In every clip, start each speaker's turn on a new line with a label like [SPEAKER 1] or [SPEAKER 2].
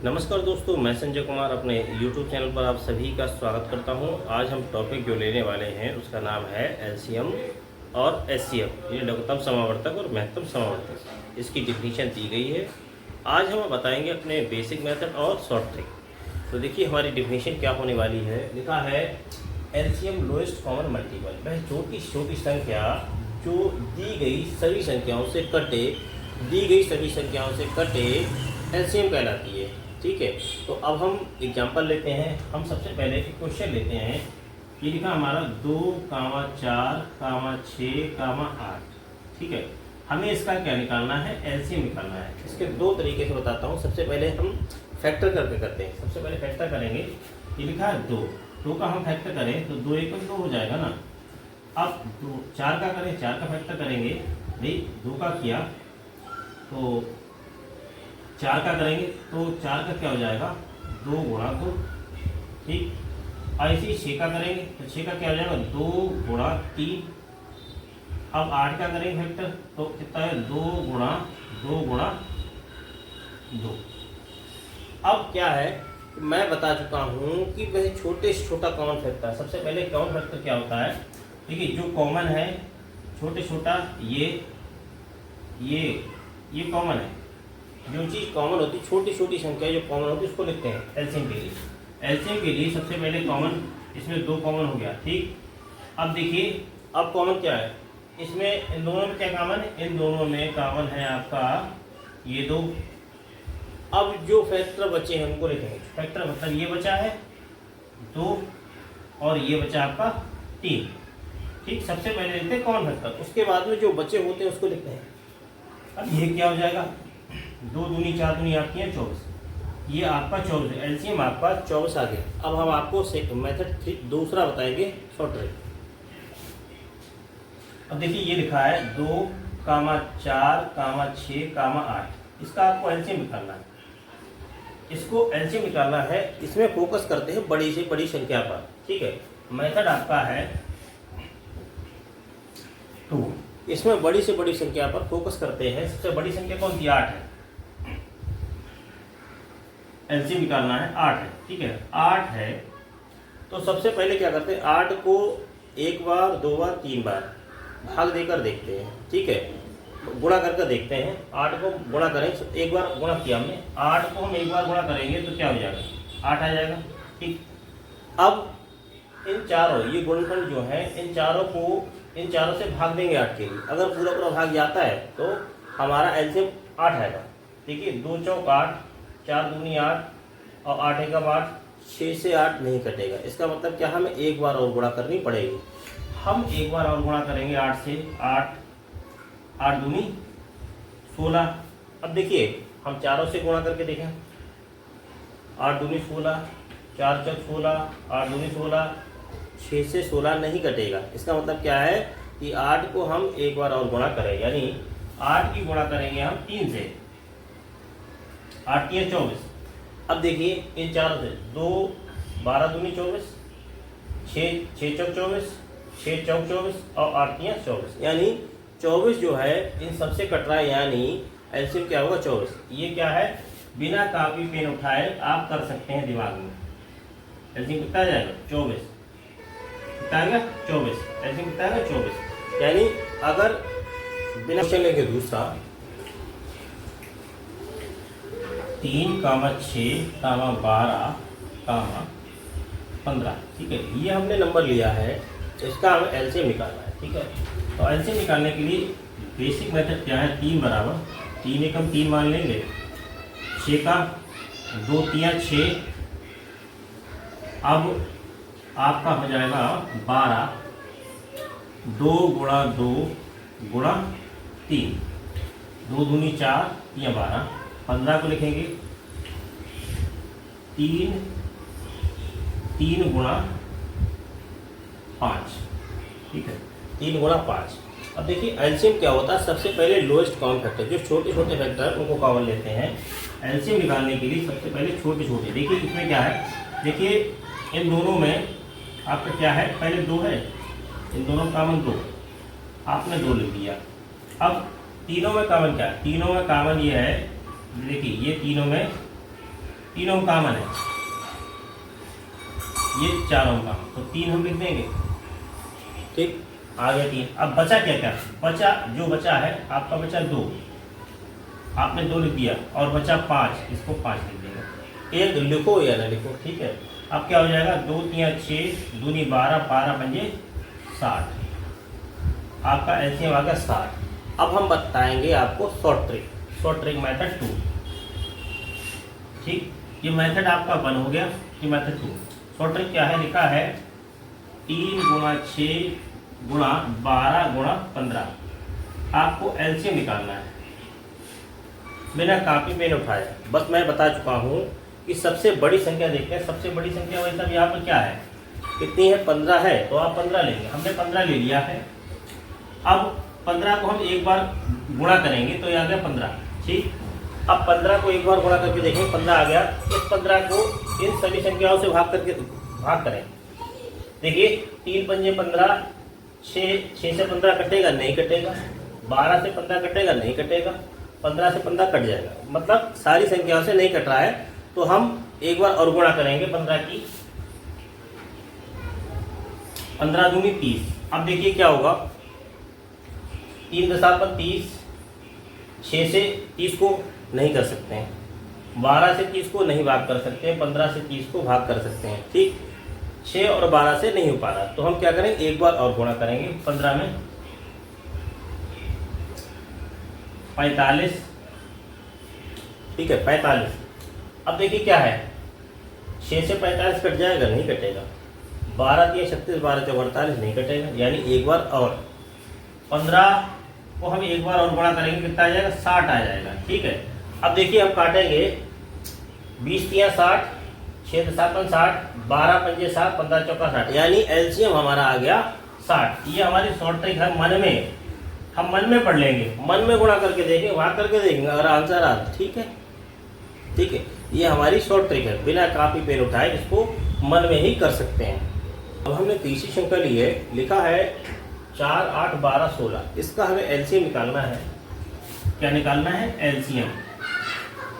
[SPEAKER 1] नमस्कार दोस्तों, मैं संजय कुमार अपने YouTube चैनल पर आप सभी का स्वागत करता हूं। आज हम टॉपिक जो लेने वाले हैं उसका नाम है एलसीएम और एचसीएफ। ये लघुत्तम समावर्तक और महत्तम समावर्तक, इसकी डिफिनीशन दी गई है। आज हम बताएंगे अपने बेसिक मेथड और शॉर्ट ट्रिक। तो देखिए हमारी डिफिनीशन क्या होने वाली है। लिखा है एलसीएम लोएस्ट कॉमन मल्टीपल, वह छोटी से छोटी संख्या जो दी गई सभी संख्याओं से कटे एलसीएम कहलाती है। ठीक है, तो अब हम एग्जांपल लेते हैं। हम सबसे पहले एक क्वेश्चन लेते हैं। ये लिखा हमारा 2, 4, 6, 8। ठीक है, हमें इसका क्या निकालना है, एलसीएम निकालना है। इसके दो तरीके से बताता हूँ। सबसे पहले हम फैक्टर करके करते हैं। सबसे पहले फैक्टर करेंगे। ये लिखा है 2 का हम फैक्टर करें तो 2 × 2 हो जाएगा ना। अब 4 का करें, 4 का फैक्टर करेंगे। भाई 2 का किया तो 4 का करेंगे तो 4 का क्या हो जाएगा, 2 × 2। ठीक, ऐसे ही 6 का करेंगे तो 6 का क्या हो जाएगा, 2 × 3। अब 8 का करेंगे फैक्टर तो कितना है, 2 × 2। अब क्या है, मैं बता चुका हूँ कि वह छोटे से छोटा कॉमन फैक्टर। सबसे पहले कॉमन फैक्टर क्या होता है, देखिए जो कॉमन है छोटे छोटा, ये कॉमन है। जो चीज़ कॉमन होती है, छोटी छोटी संख्या जो कॉमन होती है उसको लिखते हैं एलसीएम के लिए। एलसीएम के लिए सबसे पहले कॉमन, इसमें 2 कॉमन हो गया। ठीक, अब देखिए अब कॉमन क्या है इसमें, इन दोनों में क्या कॉमन है, इन दोनों में कॉमन है आपका ये 2। अब जो फैक्टर बचे हैं उनको लिखेंगे। फैक्टर मतलब ये बचा है 2 और ये बचा आपका 3। ठीक, सबसे पहले लिखते हैं कॉमन फैक्टर, उसके बाद में जो बचे होते हैं उसको लिखते हैं। अब ये क्या हो जाएगा, 2 दूनी 4 दूनी आपकी है 24। ये आपका 24 है, एलसीएम आपका 24 आ गया। अब हम आपको मेथड दूसरा बताएंगे, शॉर्ट ट्रिक। अब देखिए ये लिखा है 2, 4, 6, 8। इसका आपको एलसीएम निकालना है। इसको एलसीएम निकालना है, इसमें फोकस करते हैं बड़ी से बड़ी संख्या पर। ठीक है, मेथड आपका है 2। इसमें बड़ी से बड़ी संख्या पर फोकस करते हैं। सबसे बड़ी संख्या कौन सी, 8 है। एलसीएम निकालना है, 8 है। ठीक है, 8 है तो सबसे पहले क्या करते हैं, 8 को 1 बार 2 बार 3 बार भाग देकर देखते हैं। ठीक है, गुणा करके देखते हैं। 8 को गुणा करें, एक बार गुणा किया हमने, 8 को हम एक बार गुणा करेंगे तो क्या हो जाएगा, 8 आ जाएगा। ठीक, अब इन चारों, ये गुणनफल जो है इन चारों से भाग देंगे 8 के लिए। अगर पूरा पूरा भाग जाता है तो हमारा एलसीएम 8 आएगा। देखिए 2 चौक 8, 4 दूनी 8 और 8 एकम 8, 6 से 8 नहीं कटेगा। इसका मतलब क्या, हमें एक बार और गुणा करनी पड़ेगी। हम एक बार और गुणा करेंगे 8 से, 8 दूनी 16। अब देखिए हम चारों से गुणा करके देखें, 8 दूनी 16, 4 चौक 16, 8 दूनी 16, 6 से 16 नहीं कटेगा। इसका मतलब क्या है कि 8 को हम एक बार और गुणा करें, यानी 8 की गुणा करेंगे हम 3 से, 8 3 24। अब देखिए इन चारों से 2 12 दूनी 24, 6 चौक 24, 6 चौक 24 और 8 3 24, यानी 24 जो है इन सबसे कट रहा है, यानी एलसीएम क्या होगा 24। ये क्या है, बिना कॉपी पेन उठाए आप कर सकते हैं दिमाग में। एलसीएम कितना आ जाएगा, 24 कितना आएगा, 24। एलसीएम कितना आएगा, 24। यानी अगर बिना क्वेश्चन लेंगे दूसरा, 3, 6, 12, 15। ठीक है, ये हमने नंबर लिया है, इसका हमें एलसीएम निकालना है। ठीक है, तो एलसीएम निकालने के लिए बेसिक मेथड क्या है, 3 बराबर 3 एकम 3 मान लेंगे, 6 का 2 3 6। अब आपका हो जाएगा 12, 2 × 2 × 3, 2 दूनी 4 3 12, 15 को लिखेंगे 3 × 5। ठीक है, 3 × 5। अब देखिए एलसीएम क्या होता है, सबसे पहले लोएस्ट कॉमन फैक्टर, जो छोटे छोटे फैक्टर है उनको कॉमन लेते हैं। एलसीएम निकालने के लिए सबसे पहले छोटे छोटे, देखिए इसमें क्या है, देखिए इन दोनों में आपका क्या है, पहले 2 है, इन दोनों कॉमन 2, आपने 2 लिख दिया। अब तीनों में कॉमन क्या है, तीनों में कॉमन ये है, देखिए ये तीनों में तीनों कॉमन है, ये चारों कॉमन, तो 3 हम लिख देंगे। ठीक, आ गया 3। अब बचा क्या क्या, बचा जो बचा है आपका बचा 2, आपने 2 लिख दिया, और बचा 5, इसको 5 लिख देंगे। एक लिखो या ना लिखो, ठीक है। अब क्या हो जाएगा, 2 3 6, 2 नी 12, 12 पंजे 60, आपका एलसीएम आ गया 60। अब हम बताएंगे आपको शॉर्ट ट्रिक मेथड 2। ठीक, ये मेथड आपका 1 हो गया, ये मेथड 2। शॉर्ट ट्रिक क्या है, लिखा है 3 गुणा 6 गुणा 12 गुणा 15। आपको एलसीएम निकालना है बिना कॉपी पेन उठाए। बस मैं बता चुका हूँ कि सबसे बड़ी संख्या देखते हैं। सबसे बड़ी संख्या वही सब यहाँ पर क्या है, कितनी है, 15 है, तो आप 15 लेंगे। हमने 15 ले लिया है। अब 15 को हम एक बार गुणा करेंगे तो ये आ गया 15। ठीक, अब 15 को एक बार गुणा करके देखेंगे, 15 आ गया। इस 15 को इन सभी संख्याओं से भाग करें। देखिए 3 पंजे 15, 6 से 15 कटेगा, नहीं कटेगा। 12 से 15 कटेगा, नहीं कटेगा। 15 से 15 कट जाएगा, मतलब सारी संख्याओं से नहीं कट रहा है। तो हम एक बार और गुणा करेंगे 15 की, 15 दूनी 30। अब देखिए क्या होगा, 3 दशा पर 30, 6 से 30 को नहीं कर सकते हैं, 12 से 30 को नहीं भाग कर सकते हैं, 15 से 30 को भाग कर सकते हैं। ठीक, 6 और 12 से नहीं हो पा रहा, तो हम क्या करेंगे, एक बार और गुणा करेंगे। 15 में 45, ठीक है 45। अब देखिए क्या है, 6 से 45 कट जाएगा, नहीं कटेगा। 12 3 36, 12 4 48, नहीं कटेगा, यानी एक बार और। 15 को हम एक बार और गुणा करेंगे, कितना आ जाएगा, 60 आ जाएगा। ठीक है, अब देखिए हम काटेंगे, 20 3 60, 6 दशा 60, 12 पंजे 60, 15 चौका 60, यानी एलसीएम हमारा आ गया 60। ये हमारी शॉर्ट ट्रिक है। हम मन में पढ़ लेंगे, मन में गुणा करके देखेंगे, वहां करके देखेंगे, अगर आंसर आ। ठीक है, ठीक है, ये हमारी शॉर्ट ट्रिक है, बिना कॉपी पेन उठाए इसको मन में ही कर सकते हैं। अब हमने तीसरी संख्या ली है, लिखा है 4 8 12 16। इसका हमें एलसीएम निकालना है। क्या निकालना है, एलसीएम।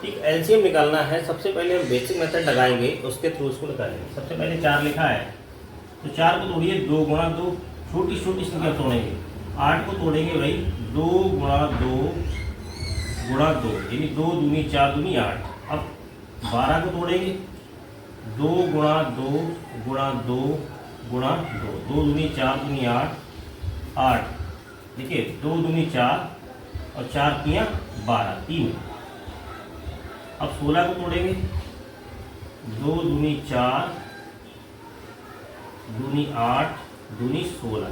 [SPEAKER 1] ठीक, एलसीएम निकालना है। सबसे पहले हम बेसिक मेथड लगाएंगे, उसके थ्रू उसको निकालेंगे। सबसे पहले 4 लिखा है, तो 4 को तोड़िए, 2 गुणा 2, छोटी छोटी संख्या तोड़ेंगे। 8 को तोड़ेंगे भाई, 2 गुणा 2 गुणा 2, यानी 2 दूनी 4 दूनी 8। अब 12 को तोड़ेंगे, 2 गुणा 2 गुणा 2 गुणा 2, 2 दूनी 4 दूनी 8। देखिए 2 दूनी 4 और 4 तियाँ 12, 3। अब 16 को तोड़ेंगे, 2 दूनी 4 दूनी 8 दूनी 16।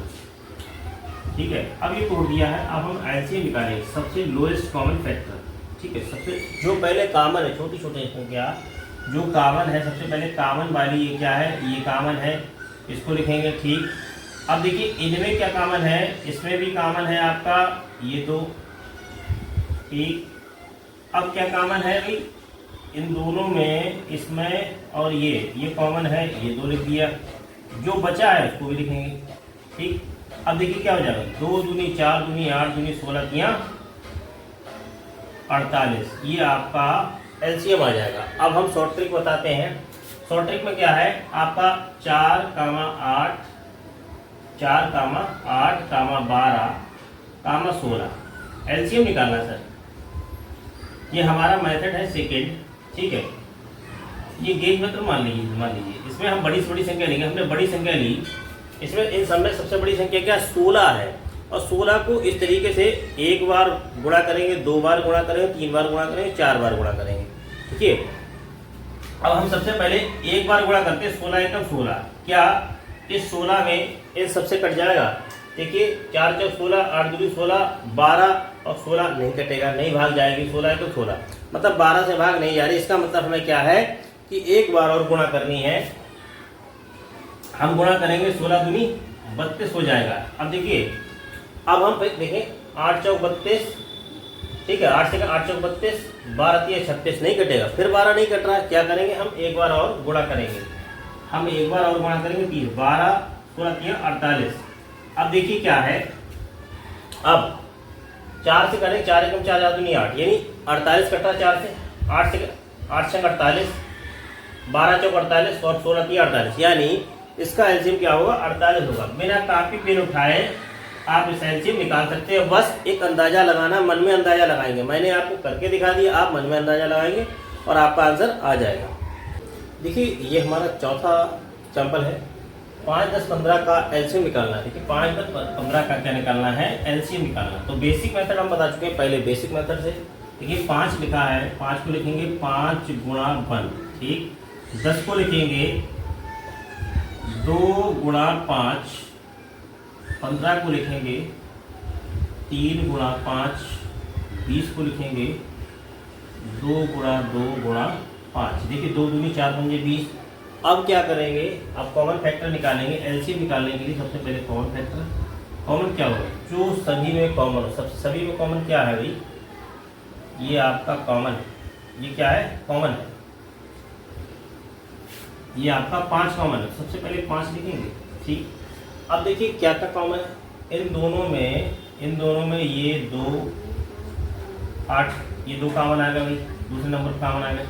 [SPEAKER 1] ठीक है, अब ये तोड़ दिया है। अब हम एलसीएम निकालेंगे, सबसे लोएस्ट कॉमन फैक्टर। ठीक है, सबसे जो पहले कॉमन है, छोटी छोटी संख्या जो कॉमन है, सबसे पहले कॉमन वाली ये क्या है, ये कॉमन है, इसको लिखेंगे। ठीक, अब देखिए इनमें क्या कॉमन है, इसमें भी कॉमन है आपका ये 2। ठीक, अब क्या कॉमन है भाई, इन दोनों में, इसमें और ये कॉमन है, ये 2 लिख दिया। जो बचा है उसको भी लिखेंगे। ठीक, अब देखिए क्या हो जाएगा, 2 दूनी 4 दूनी 8 दूनी 16 तियाँ 48। ये आपका एलसीएम आ जाएगा। अब हम शॉर्ट ट्रिक बताते हैं। शॉर्ट ट्रिक में क्या है, आपका 4 8 4 8 12 16 एलसीएम निकालना सर। ये हमारा मेथड है सेकेंड। ठीक है, ये गेज मेथड मान लीजिए इसमें हम बड़ी से बड़ी संख्या लेंगे। हमने बड़ी संख्या ली, इसमें इन सब में सबसे बड़ी संख्या क्या, 16 है। और 16 को इस तरीके से एक बार गुणा करेंगे, 2 बार गुणा करेंगे, 3 बार गुणा करेंगे, 4 बार गुणा करेंगे। ठीक है, अब हम सबसे पहले एक बार गुणा करते हैं, 16 एकम 16। क्या इस 16 में इन सबसे कट जाएगा। देखिए 4 चौक 16, 8 दूनी 16, 12 और 16 नहीं कटेगा, नहीं भाग जाएगी। 16 एकम 16, मतलब 12 से भाग नहीं जा रही। इसका मतलब हमें क्या है कि एक बार और गुणा करनी है। हम गुणा करेंगे, 16 दूनी 32 हो जाएगा। अब देखिए, अब हम देखें 8 चौक 32। ठीक है, 8 से 8 चौक 32, 12 3 36 नहीं कटेगा। फिर 12 नहीं कट रहा है, क्या करेंगे, हम एक बार और गुणा करेंगे। हम एक बार और गुणा करेंगे, 30 12 16 3 48। अब देखिए क्या है, अब 4 से करें, 4 एकम 4 4 दूनी 8, यानी 48 कट रहा 4 से। 8 से 48, 12 चौक 48 और 16 3 48, यानी इसका एलसीएम क्या होगा 48 होगा। बिना कापी पेन उठाए आप इस एलसीएम निकाल सकते हैं। बस एक अंदाजा लगाना, मन में अंदाजा लगाएंगे। मैंने आपको करके दिखा दिया, आप मन में अंदाजा लगाएंगे और आपका आंसर आ जाएगा। देखिए ये हमारा चौथा एग्जाम्पल है। 5, 10, 15 का एलसीएम निकालना है। देखिए 5, 10, 15 का क्या निकालना है, एलसीएम निकालना। तो बेसिक मेथड हम बता चुके हैं पहले, बेसिक मेथड से। देखिए 5 लिखा है, 5 को लिखेंगे 5 गुणा 1, ठीक। 10 को लिखेंगे 2 गुणा 5, 15 को लिखेंगे 3 गुणा 5, 20 को लिखेंगे 2 गुणा 2 गुणा 5। देखिए 2 दूनी 4 पंजे 20। अब क्या करेंगे, अब कॉमन फैक्टर निकालेंगे। एलसीएम निकालने के लिए सबसे पहले कॉमन फैक्टर, कॉमन क्या होगा, जो सभी में कॉमन हो। सभी में कॉमन क्या है भाई, ये आपका कॉमन है। ये क्या है, कॉमन है। ये आपका 5 कॉमन है। सबसे पहले 5 लिखेंगे, ठीक। अब देखिए क्या क्या कॉमन है इन दोनों में, ये 2 8, ये 2 कॉमन आ गया भाई, दूसरे नंबर कॉमन आ गया।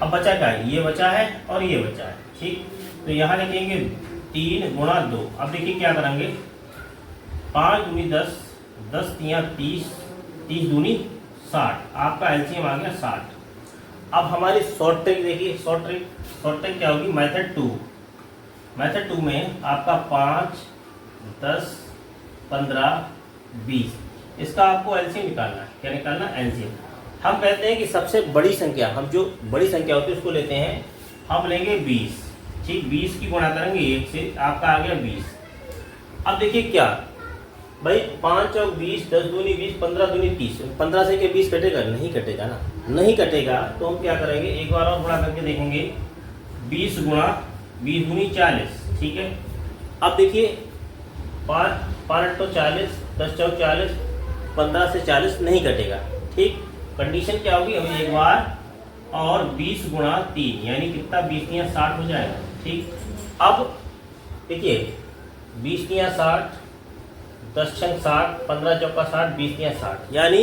[SPEAKER 1] अब बचा क्या है, ये बचा है और ये बचा है, ठीक। तो यहाँ लिखेंगे 3 गुणा 2। अब देखिए क्या करेंगे, 5 दूनी 10, 10 तिया 30, 30 दूनी 60। आपका एलसीएम आ गया 60। अब हमारी शॉर्ट ट्रिक देखिए, शॉर्ट ट्रिक क्या होगी, मेथड 2। मेथड 2 में आपका 5, 10, 15, 20, इसका आपको एलसीएम निकालना है। क्या निकालना, एलसीएम। हम कहते हैं कि सबसे बड़ी संख्या, हम जो बड़ी संख्या होती है उसको लेते हैं, हम लेंगे 20, ठीक। 20 की गुणा करेंगे 1 से, आपका आ गया 20। अब देखिए क्या भाई, 5 और 20, 10 दूनी 20, 15 दूनी 30। 15 से क्या 20 कटेगा, नहीं कटेगा ना, नहीं कटेगा। तो हम क्या करेंगे, एक बार और गुणा करके देखेंगे, 20 गुणा 20 दूनी 40, ठीक है। अब देखिए 5 तो 40, 10 चौक 40, 15 से 40 नहीं कटेगा, ठीक। कंडीशन क्या होगी, हमें एक बार और 20 गुणा 3, यानी कितना, 20 तिया 60 हो जाएगा, ठीक। अब देखिए 20 तिया 60, 10 छंग 60, 15 चौका 60, 20 तिया 60, यानी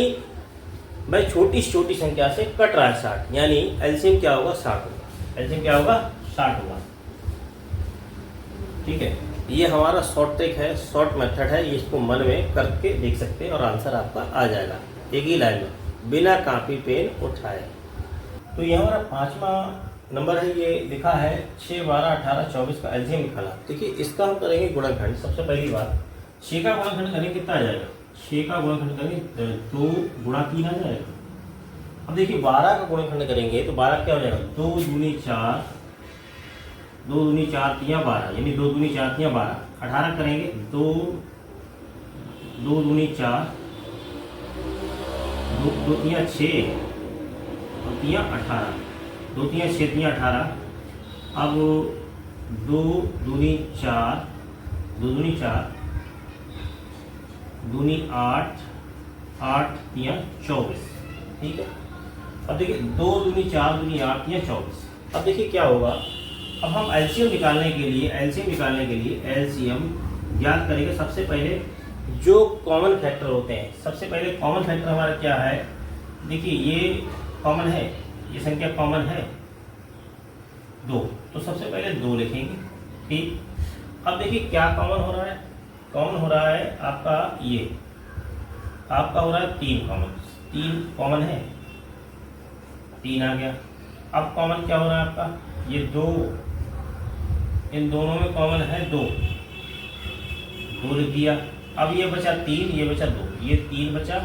[SPEAKER 1] भाई छोटी से छोटी संख्या से कट रहा है 60, यानी एलसीएम क्या होगा, 60 होगा। एलसीएम क्या होगा, 60 होगा, ठीक है। ये हमारा शॉर्ट ट्रिक है, शॉर्ट मेथड है। इसको मन में करके देख सकते हैं और आंसर आपका आ जाएगा एक ही लाइन में, बिना कापी पेन उठाए। तो ये हमारा 5वां नंबर है, ये लिखा है 6, 12, 18, 24 का एलसीएम निकाला। देखिए इसका हम करेंगे गुणनखंड। सबसे पहली बात 6 का गुणनखंड करेंगे, कितना आ जाएगा, 6 का गुणनखंड करेंगे 2 गुणा 3 आ जाएगा। अब देखिए 12 का गुणनखंड करेंगे तो 12 क्या हो जाएगा, 2 दूनी 4, 2 दूनी 4 तिया 12, यानी 2 दूनी 4 तिया 12। 18 करेंगे 2 दूनी 4, 2 तिया 6 और तिया 18, 2 तिया 6 तिया 18। अब 2 दूनी 4, 2 दूनी 4, दूनी 8, 8 तिया 24, ठीक है। अब देखिए 2 दूनी 4 दूनी 8 तिया 24। अब देखिए क्या होगा, अब हम एलसीएम निकालने के लिए एलसीएम ज्ञात करेंगे। सबसे पहले जो कॉमन फैक्टर होते हैं, सबसे पहले कॉमन फैक्टर हमारा क्या है, देखिए ये कॉमन है, ये संख्या कॉमन है 2, तो सबसे पहले 2 लिखेंगे, ठीक। अब देखिए क्या कॉमन हो रहा है, कॉमन हो रहा है आपका ये, आपका हो रहा है 3 कॉमन, 3 कॉमन है, 3 आ गया। अब कॉमन क्या हो रहा है आपका, ये 2, इन दोनों में कॉमन है 2 लिख दिया। अब ये बचा 3, ये बचा 2, ये 3 बचा,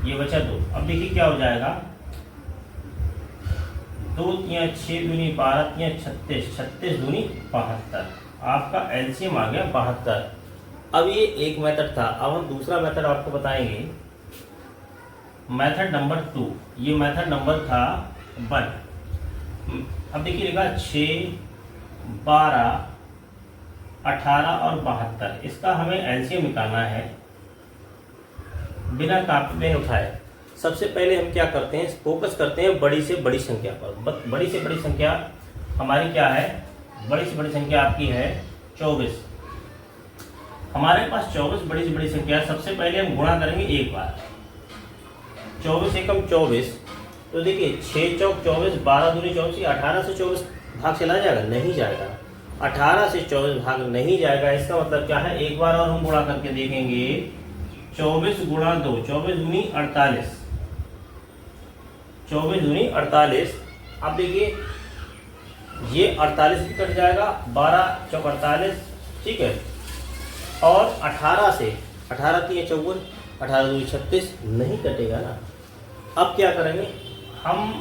[SPEAKER 1] ये बचा 2। अब देखिए क्या हो जाएगा, 2 तिया 6 दूनी 12 तिया 36, 36 दूनी 72। आपका एलसीएम आ गया 72। अब ये एक मेथड था, अब हम दूसरा मेथड आपको बताएंगे, मेथड नंबर 2। ये मेथड नंबर था 1। अब देखिए लिखा 6, 12, 18 और 72, इसका हमें एलसीएम निकालना है बिना कापी पेन उठाए। सबसे पहले हम क्या करते हैं, फोकस करते हैं बड़ी से बड़ी संख्या पर। बड़ी से बड़ी संख्या हमारी क्या है, बड़ी से बड़ी संख्या आपकी है 24। हमारे पास 24 बड़ी से बड़ी संख्या। सबसे पहले हम गुणा करेंगे एक बार, 24 एकम 24, तो तो देखिए 6 चौक 24, 12 दूनी 24, 18 से 24 भाग चला जाएगा, नहीं जाएगा। 18 से 24 भाग नहीं जाएगा, इसका मतलब क्या है, एक बार और हम गुणा करके देखेंगे। 24 गुणा 2, 24 दूनी 48, 24 दूनी 48। अब देखिए ये 48 भी कट जाएगा, 12 चौक 48, ठीक है। और 18 से 18 3 54, 18 दूनी 36, नहीं कटेगा ना। अब क्या करेंगे हम,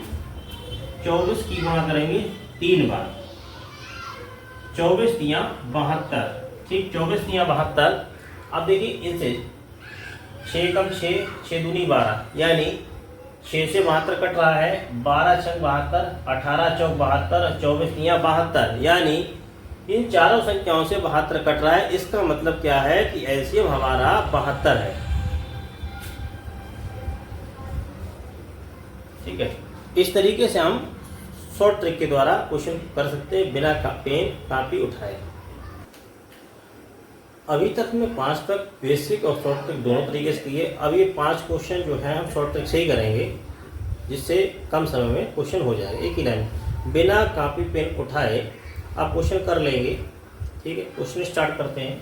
[SPEAKER 1] 24 की गुणा करेंगे 3 बार, 24 तियां 72, ठीक, 24 तियां 72। अब देखिए इनसे 6 कम 6, 6 दूनी 12, यानी 6 से 72 कट रहा है, 12 छंग 72, 18 चौक 72 और 24 तियां 72, यानी इन चारों संख्याओं से 72 कट रहा है। इसका मतलब क्या है कि एलसीएम हमारा 72 है, ठीक है। इस तरीके से हम शॉर्ट ट्रिक के द्वारा क्वेश्चन कर सकते हैं बिना पेन कापी उठाए। अभी तक मैं 5 तक बेसिक और शॉर्ट ट्रिक दोनों तरीके से किए। अब ये 5 क्वेश्चन जो है हम शॉर्ट ट्रिक से ही करेंगे, जिससे कम समय में क्वेश्चन हो जाएगा। एक ही लाइन बिना कापी पेन उठाए आप क्वेश्चन कर लेंगे, ठीक है। क्वेश्चन स्टार्ट करते हैं।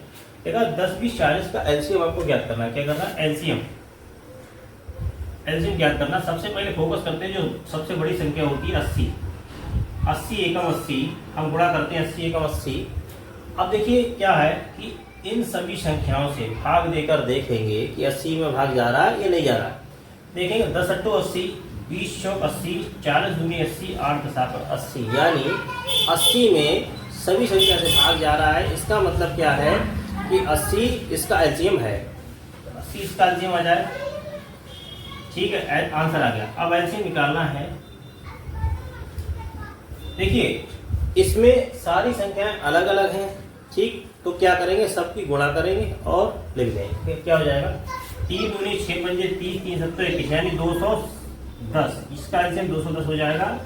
[SPEAKER 1] देखा 10 20 40 का एलसीएम आपको ज्ञात करना है। क्या करना है, एलसीएम ज्ञात करना। सबसे पहले फोकस करते हैं जो सबसे बड़ी संख्या होती है 80, 80 एकम 80, हम गुणा करते हैं 80 एकम 80। अब देखिए क्या है कि इन सभी संख्याओं से भाग देकर देखेंगे कि 80 में भाग जा रहा है या नहीं जा रहा है। देखेंगे 10 अट्टू 80, 20 चौक 80, 40 दूनी 80, 8 10 80, यानी 80 में सभी संख्या से भाग जा रहा है। इसका मतलब क्या है कि 80 इसका एलसीएम है, 80 इसका एलसीएम आ जाए, ठीक है, आंसर आ गया। अब एलसीएम निकालना है। देखिए इसमें सारी संख्याएं अलग अलग हैं, ठीक, तो क्या करेंगे, सबकी गुणा करेंगे और लिख देंगे। क्या हो जाएगा, 3 दूनी 6 पंजे 30, 3 सत्तर 21, यानी 210, इसका एलसीएम 210 हो जाएगा।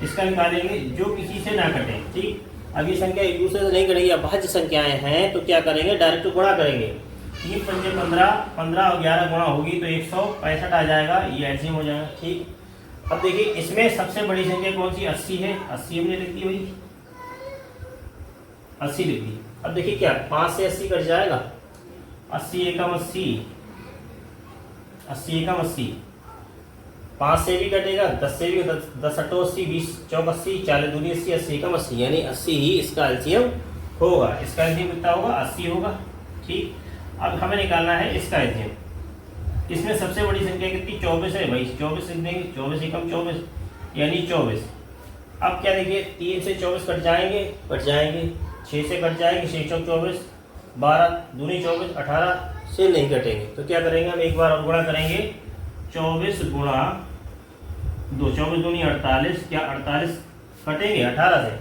[SPEAKER 1] इसका निकालेंगे जो किसी से ना कटे, ठीक। अब ये संख्या एक दूसरे से नहीं कटेगी, अभाज्य संख्याएं हैं, तो क्या करेंगे, डायरेक्ट गुणा करेंगे। 3 पंजे 15, 15 और 11 गुणा होगी तो 165 आ जाएगा, ये एलसीएम हो जाएगा, ठीक। अब देखिए इसमें सबसे बड़ी संख्या कौन सी, 80 है, 80 हमने लिख दी भाई, 80 लिख दी। अब देखिए क्या 5 से 80 कट जाएगा, 80 एकम 80, 80 एकम 80, 5 से भी कटेगा, 10 से भी, 10 अट्टू 80, 20 चौक 80, 40 दूनी 80, 80 एकम 80, यानी 80 ही इसका एलसीएम होगा। इसका एलसीएम कितना होगा, 80 होगा, ठीक। अब हमें निकालना है इसका एलसीएम। इसमें सबसे बड़ी संख्या कितनी, 24 है भाई, 24 लिख देंगे, 24 एकम 24, यानी 24। अब क्या देखिए 3 से 24 कट जाएंगे, 6 से कट जाएंगे, 6 चौक 24, 12 दूनी 24, 18 से नहीं कटेंगे, तो क्या करेंगे हम एक बार और गुणा करेंगे। 24 गुणा 2, 24 दूनी 48, क्या 48 कटेंगे 18 से,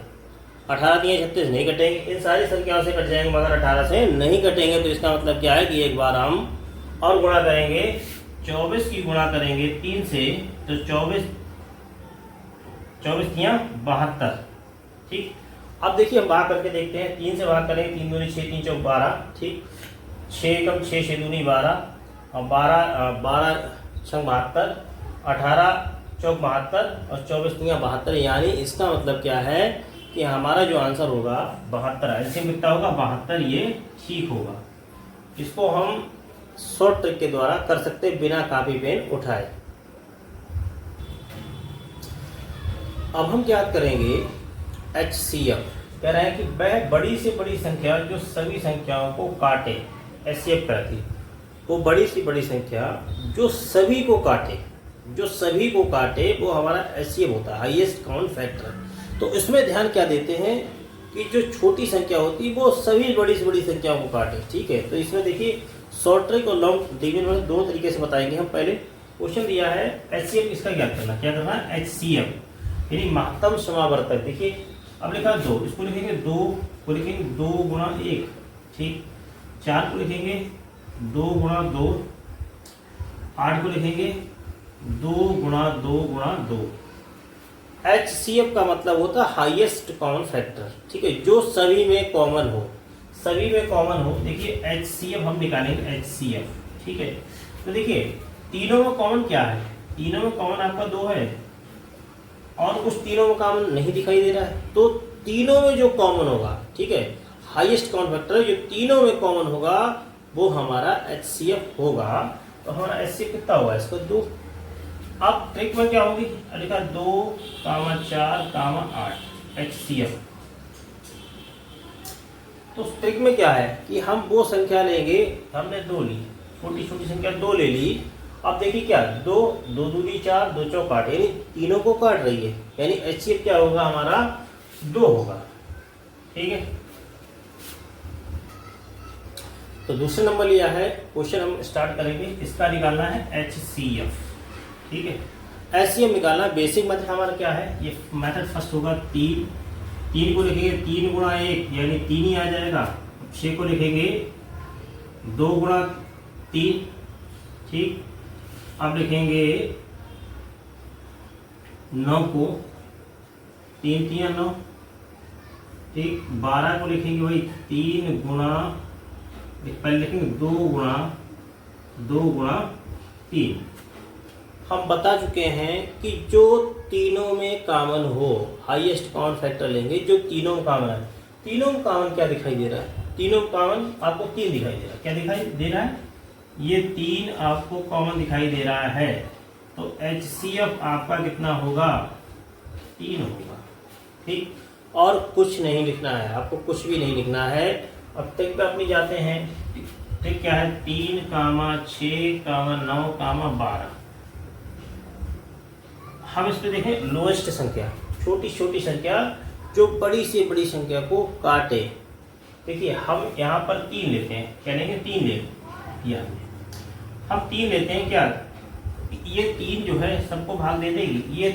[SPEAKER 1] 18 3 36 नहीं कटेंगे। इन सारी संख्याओं से कट जाएंगे मगर 18 से नहीं कटेंगे, तो इसका मतलब क्या है कि एक बार हम और गुणा करेंगे। 24 की गुणा करेंगे 3 से, तो 24 तियां 72, ठीक। अब देखिए हम भाग करके देखते हैं। 3 से भाग करेंगे, 3 दूनी 6, 3 चौक 12, ठीक। 6 कम 6, 6 दूनी 12 और 12 छंग 72, 18 चौक 72 और 24 तियां 72, यानी इसका मतलब क्या है कि हमारा जो आंसर होगा 72, एलसीएम कितना होगा 72, ये ठीक होगा। इसको हम शॉर्ट ट्रिक के द्वारा कर सकते हैं बिना कॉपी पेन उठाए। अब हम क्या करेंगे, HCF कह रहे हैं कि वह बड़ी से बड़ी संख्या जो सभी संख्याओं को काटे, HCF कहती है वो बड़ी से बड़ी संख्या जो सभी को काटे वो हमारा HCF होता है, हाईएस्ट कॉमन फैक्टर। तो इसमें ध्यान क्या देते हैं कि जो छोटी संख्या होती है वो सभी बड़ी से बड़ी संख्याओं को काटे, ठीक है। तो इसमें देखिए शॉर्ट ट्रिक और लॉन्ग डिवीजन में दो तरीके से बताएंगे हम। पहले क्वेश्चन दिया है HCF इसका ज्ञात करना, क्या करना है, HCF यानी महत्तम समावर्तक। देखिए अब लिखा 2, इसको लिखेंगे 2 को लिखेंगे 2 गुणा 1, ठीक। 4 को लिखेंगे 2 गुणा 2, 8 को लिखेंगे 2 गुणा 2 गुणा 2। HCF का मतलब होता है हाईएस्ट कॉमन फैक्टर, ठीक है, जो सभी में कॉमन हो, देखिए HCF हम निकालेंगे HCF, ठीक है। तो देखिए तीनों में कॉमन क्या है, तीनों में कॉमन आपका 2 है, और कुछ तीनों में कॉमन नहीं दिखाई दे रहा है, तो तीनों में जो कॉमन होगा, ठीक है, हाईएस्ट कॉमन फैक्टर जो तीनों में कॉमन होगा वो हमारा HCF होगा। तो हमारा HCF कितना होगा, इसका 2। अब ट्रिक में क्या होगी, लिखा 2, 4, 8 HCF। तो ट्रिक में क्या है कि हम वो संख्या लेंगे, हमने 2 ली, छोटी छोटी संख्या 2 ले ली। अब देखिए क्या, 2 2 दूनी 4, 2 चौक 8, यानी तीनों को काट रही है, यानी HCF क्या होगा हमारा 2 होगा। ठीक है, तो दूसरा नंबर लिया है, क्वेश्चन हम स्टार्ट करेंगे, इसका निकालना है HCF। ठीक है, HCF निकालना बेसिक मेथड हमारा क्या है, ये मेथड फर्स्ट होगा 3 को लिखेंगे 3 गुणा 1 यानी 3 ही आ जाएगा। 6 को लिखेंगे 2 गुणा 3, ठीक। अब लिखेंगे 9 को 3 3 9, ठीक। 12 को लिखेंगे वही 3 गुणा, पहले लिखेंगे 2 गुणा 3। हम बता चुके हैं कि जो तीनों में कॉमन हो, हाईएस्ट कॉमन फैक्टर लेंगे जो तीनों में कॉमन है। तीनों में कॉमन क्या दिखाई दे रहा है, तीनों में कॉमन आपको 3 दिखाई दे रहा है। क्या दिखाई दे रहा है, ये 3 आपको कॉमन दिखाई दे रहा है। तो HCF आपका कितना होगा, 3 होगा। ठीक, और कुछ नहीं लिखना है, आपको कुछ भी नहीं लिखना है। अब तक पे अपनी जाते हैं, ठीक क्या है 3, 6, 9, 12। हम इस पे देखें लोएस्ट संख्या, छोटी छोटी संख्या जो बड़ी से बड़ी संख्या को काटे। देखिए हम यहाँ पर 3 लेते हैं, क्या लेंगे 3 ले लिया, हम 3 लेते हैं। क्या ये 3 जो है सबको भाग दे देगी, ये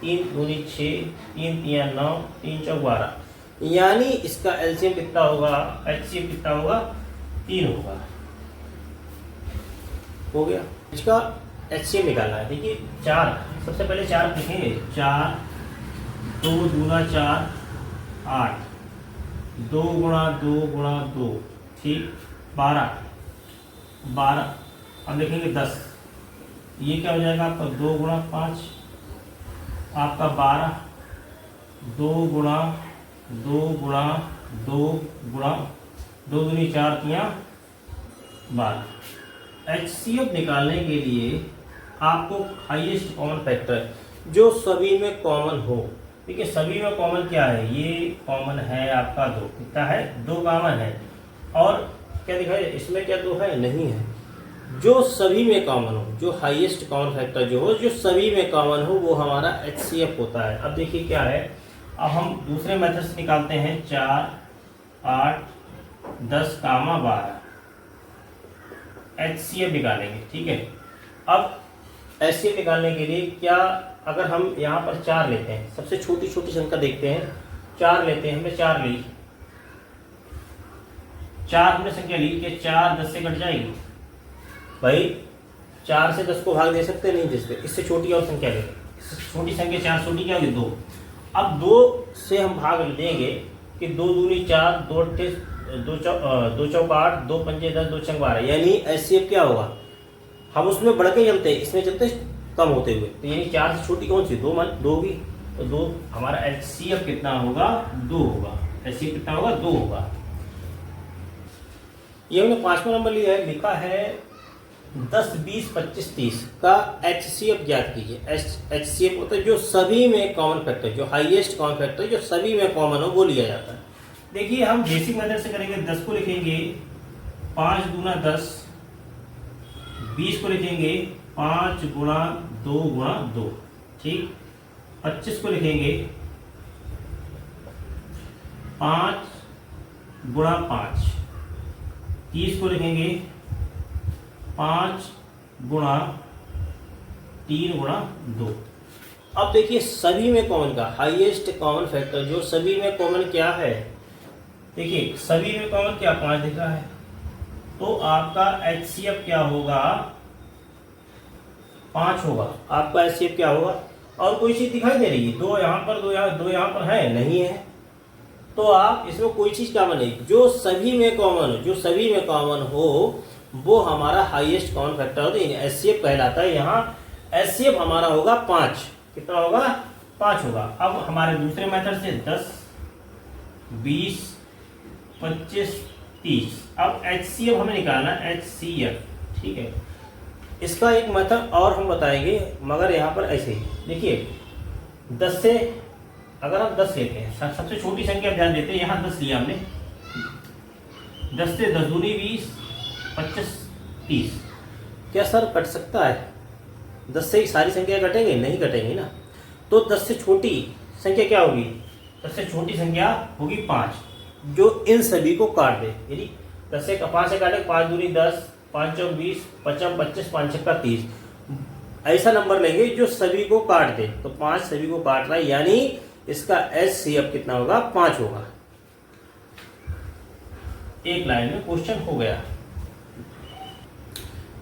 [SPEAKER 1] 3 दूनी 6, 3 3 9, 3 चौक 12, यानी इसका LCM कितना होगा, HCF कितना होगा 3 होगा। हो गया, इसका HCF निकालना है। देखिए 4, सबसे पहले 4 लिखेंगे, 4 2 दूना 4 8, 2 गुणा 2, ठीक। 12, अब लिखेंगे 10, ये क्या हो जाएगा आपका 2 गुणा 5 आपका 12, 2 गुणा 2 दूनी 4 तियां 12। HCF निकालने के लिए आपको हाईएस्ट कॉमन फैक्टर जो सभी में कॉमन हो, ठीक है, सभी में कॉमन क्या है, ये कॉमन है आपका 2, कितना है 2 कॉमन है। और क्या दिखाई, इसमें क्या 2 है, नहीं है। जो सभी में कॉमन हो, जो हाईएस्ट कॉमन फैक्टर जो हो, जो सभी में कॉमन हो, वो हमारा HCF होता है। अब देखिए क्या है, अब हम दूसरे मेथड से निकालते हैं, 4 8 10 12 HCF निकालेंगे। ठीक है, अब HCF निकालने के लिए क्या, अगर हम यहाँ पर 4 लेते हैं, सबसे छोटी छोटी संख्या देखते हैं, 4 लेते हैं, हमने 4 ली, 4 हमने संख्या ली कि 4 10 से कट जाएगी भाई, 4 से 10 को भाग दे सकते नहीं, जिससे इससे छोटी और संख्या लेते, छोटी संख्या 4 छोटी क्या होगी 2। अब 2 से हम भाग लेंगे कि 2 दूनी 4, 2 चौक 8, 2 पंजे 10, 2 छंग 12, यानी HCF क्या होगा, हम उसमें बढ़ के चलते हैं, इसमें चलते कम होते हुए, तो यानी 4 से छोटी कौन सी, 2 होगी, तो 2 हमारा HCF कितना होगा, 2 होगा। HCF कितना होगा, 2 होगा। ये हमने 5वां नंबर लिया है, लिखा है 10 20 25 30 का HCF ज्ञात कीजिए। HCF होता है जो सभी में कॉमन फैक्टर, जो हाईएस्ट कॉमन फैक्टर जो सभी में कॉमन हो वो लिया जाता है। देखिए हम बेसिक मेथड से करेंगे, 10 को लिखेंगे 5 दूना 10, 20 को लिखेंगे 5 गुणा 2, ठीक। 25 को लिखेंगे 5 गुणा 5, 30 को लिखेंगे 5 गुणा 3 गुणा 2। अब देखिए सभी में कॉमन का हाईएस्ट कॉमन फैक्टर जो सभी में कॉमन क्या है, देखिए सभी में कॉमन क्या 5 दिख रहा है, तो आपका HCF क्या होगा, 5 होगा। आपका HCF क्या होगा, और कोई चीज दिखाई दे रही है, 2 यहाँ पर 2 यहाँ पर है, नहीं है, तो आप इसमें कोई चीज कॉमन नहीं, जो सभी में कॉमन हो, जो सभी में कॉमन हो वो हमारा हाईएस्ट कॉमन फैक्टर होता है, HCF कहलाता है। यहाँ HCF हमारा होगा 5, कितना होगा 5 होगा। अब हमारे दूसरे मेथड से 10, 20, 25, 30। अब HCF हमें निकालना है, HCF, ठीक है। इसका एक मेथड और हम बताएंगे, मगर यहाँ पर ऐसे ही देखिए, 10 से अगर हम 10 लेते हैं, सबसे छोटी संख्या ध्यान देते हैं, यहाँ 10 लिया हमने, 10 से 10 दूनी 20, 25, 30। क्या सर कट सकता है? 10 से सारी संख्या कटेंगे? नहीं कटेंगी ना। तो 10 से छोटी संख्या क्या होगी? 10 से छोटी संख्या होगी 5, जो इन सभी को काट दे। यदि 10 से 5 से काटे, 5 दूनी 10, 5 चौक 20, 5 25, 5 छक्का 30। ऐसा नंबर लेंगे जो सभी को काट दे। तो 5 सभी को काट रहा है, यानी इसका HCF कितना होगा? 5 होगा। एक लाइन में क्वेश्चन हो गया।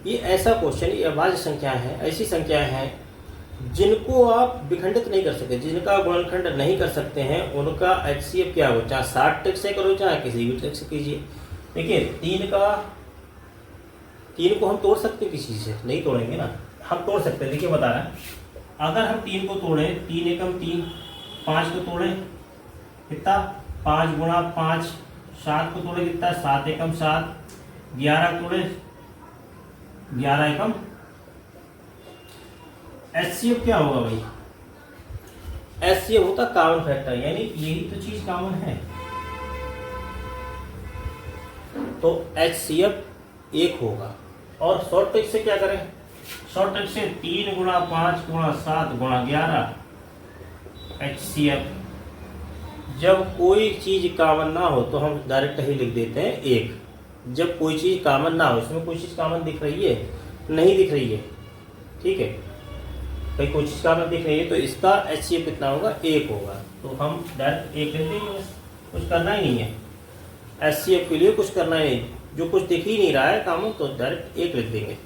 [SPEAKER 1] ये ऐसा क्वेश्चन, ये अभाज्य संख्या है, ऐसी संख्या है जिनको आप विखंडित नहीं कर सकते, जिनका गुणनखंड नहीं कर सकते हैं, उनका HCF क्या हो, चाहे 60 ट्रिक से करो, चाहे किसी भी ट्रिक से कीजिए। देखिए 3 को हम तोड़ सकते हैं, किसी से नहीं तोड़ेंगे ना, हम तोड़ सकते हैं। देखिए बता रहा है, अगर हम 3 को तोड़े, 3 एकम 3, 5 को तोड़े कितना, 5 गुणा 5, 7 को तोड़े कितना, 7 एकम 7, 11 को तोड़े 11 एकम। HCF क्या होगा भाई? HCF होता कॉमन फैक्टर, यानी यही तो चीज कॉमन है। तो HCF 1 होगा। और शॉर्ट ट्रिक से क्या करें? शॉर्ट ट्रिक से 3 गुणा 5 गुणा 7 गुणा 11 HCF। जब कोई चीज कॉमन ना हो तो हम डायरेक्ट ही लिख देते हैं 1। जब कोई चीज कॉमन ना हो, इसमें कोई चीज कॉमन दिख रही है? नहीं दिख रही है, ठीक है, भाई कोई चीज कॉमन दिख रही है, तो इसका HCF कितना होगा? 1 होगा। तो हम डायरेक्ट 1 लिख देंगे, बस कुछ करना ही नहीं है। HCF के लिए कुछ करना ही नहीं, जो कुछ दिख ही नहीं रहा है कॉमन, तो डायरेक्ट 1 लिख देंगे।